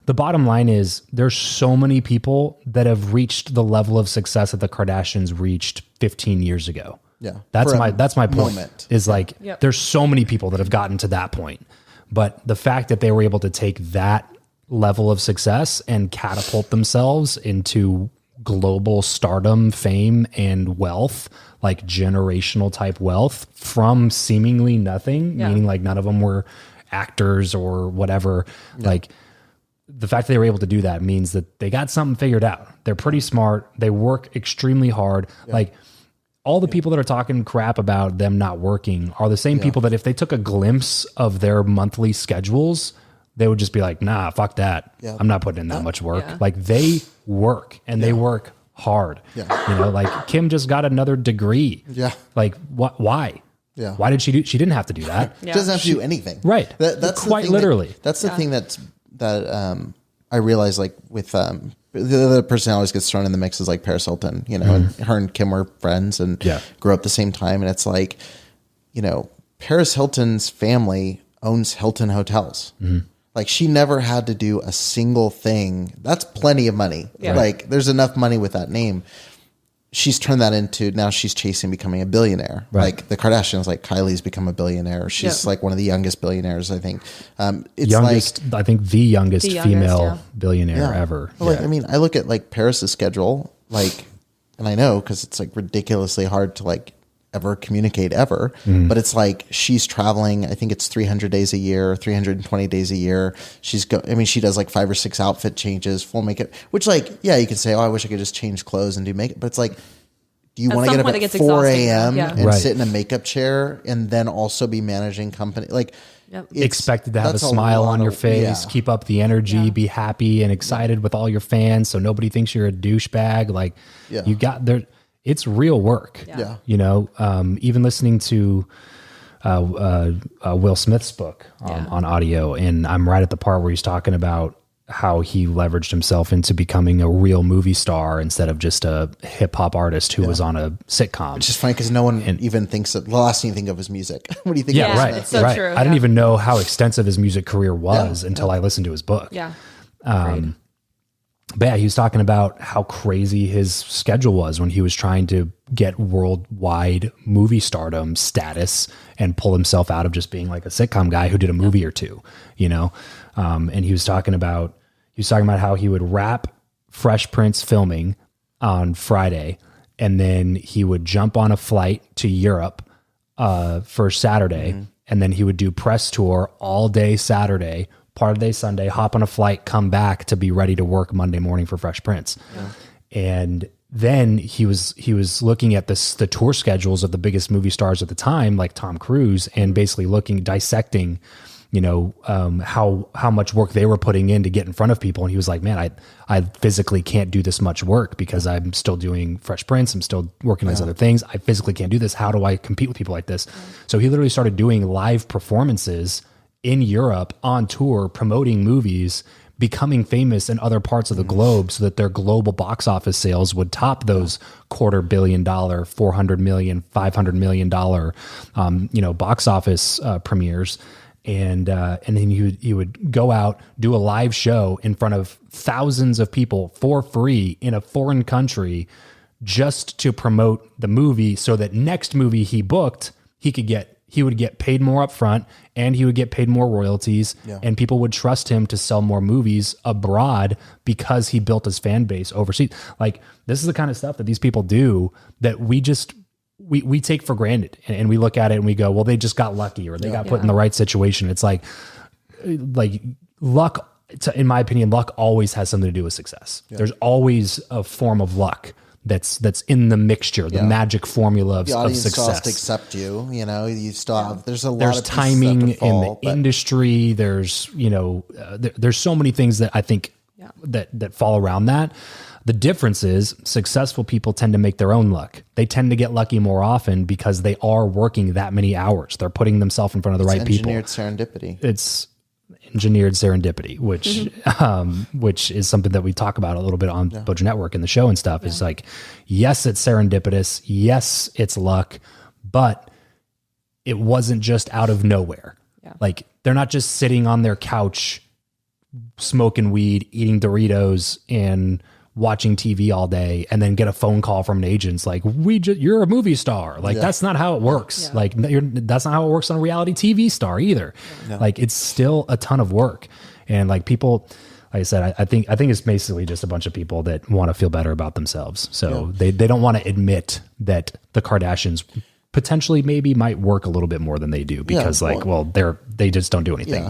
the bottom line is there's so many people that have reached the level of success that the Kardashians reached 15 years ago. Yeah. That's my point moment. is like, there's so many people that have gotten to that point, but the fact that they were able to take that level of success and catapult themselves into global stardom, fame, and wealth, like generational type wealth from seemingly nothing, meaning like none of them were actors or whatever. Like the fact that they were able to do that means that they got something figured out. They're pretty smart. They work extremely hard. Like all the people that are talking crap about them not working are the same people that if they took a glimpse of their monthly schedules, they would just be like, nah, fuck that. I'm not putting in that much work. Like they work and they work hard. You know, like Kim just got another degree. Like why? Why did she do? She didn't have to do that. She doesn't have to do anything. Right. That's quite literally. That's the thing that I realize, like with the other person that always gets thrown in the mix is like Paris Hilton, you know, and her and Kim were friends and grew up the same time. And it's like, you know, Paris Hilton's family owns Hilton hotels. Like she never had to do a single thing. That's plenty of money. Like there's enough money with that name. She's turned that into, now she's chasing becoming a billionaire. Like the Kardashians, like Kylie's become a billionaire. She's like one of the youngest billionaires, I think. It's youngest, like, I think the youngest female billionaire ever. Well, like, I mean, I look at like Paris's schedule, like, and I know because it's like ridiculously hard to like ever communicate ever, but it's like she's traveling, I think it's 300 days a year, 320 days a year. I mean, she does like 5 or 6 outfit changes, full makeup, which like, yeah, you can say, oh, I wish I could just change clothes and do makeup, but it's like, do you want to get up at 4 a.m. and sit in a makeup chair and then also be managing company? Like expected to have a smile on your face, keep up the energy, be happy and excited with all your fans. So nobody thinks you're a douchebag. Like you got there. It's real work. You know, even listening to Will Smith's book on audio, and I'm right at the part where he's talking about how he leveraged himself into becoming a real movie star instead of just a hip hop artist who was on a sitcom. Which is funny because no one even thinks that the last thing you think of is music. What do you think? Yeah, right. It's so true. I didn't even know how extensive his music career was until I listened to his book. But yeah, he was talking about how crazy his schedule was when he was trying to get worldwide movie stardom status and pull himself out of just being like a sitcom guy who did a movie or two, you know? And he was talking about how he would wrap Fresh Prince filming on Friday, and then he would jump on a flight to Europe for Saturday, and then he would do press tour all day Saturday, part of the day Sunday, hop on a flight, come back to be ready to work Monday morning for Fresh Prince. And then he was looking at the tour schedules of the biggest movie stars at the time, like Tom Cruise, and basically dissecting, you know, how much work they were putting in to get in front of people. And he was like, man, I physically can't do this much work because I'm still doing Fresh Prince. I'm still working on these other things. I physically can't do this. How do I compete with people like this? So he literally started doing live performances in Europe on tour, promoting movies, becoming famous in other parts of the globe so that their global box office sales would top those $250 million, $400 million, $500 million, you know, box office premieres. And then he would go out, do a live show in front of thousands of people for free in a foreign country just to promote the movie so that next movie he booked, he would get paid more up front and he would get paid more royalties and people would trust him to sell more movies abroad because he built his fan base overseas. Like this is the kind of stuff that these people do that we take for granted and we look at it and we go, well, they just got lucky or they got put in the right situation. It's like luck, in my opinion, luck always has something to do with success. There's always a form of luck that's in the mixture, the magic formula of success. The audience still has to accept you, you know, you still have, there's of timing in the industry. There's, you know, there's so many things that I think that fall around that. The difference is successful people tend to make their own luck. They tend to get lucky more often because they are working that many hours. They're putting themselves in front of the right people. Engineered serendipity. It's engineered serendipity, which is something that we talk about a little bit on Bojo Network and the show and stuff. Is like, yes, it's serendipitous. Yes, it's luck, but it wasn't just out of nowhere. Like they're not just sitting on their couch smoking weed, eating Doritos, and watching TV all day, and then get a phone call from an agent's like, you're a movie star. Like, that's not how it works. Yeah. Like, that's not how it works on a reality TV star either. Yeah. Like, it's still a ton of work. And like people, like I said, I think it's basically just a bunch of people that want to feel better about themselves. So they don't want to admit that the Kardashians potentially maybe might work a little bit more than they do, because well, they just don't do anything.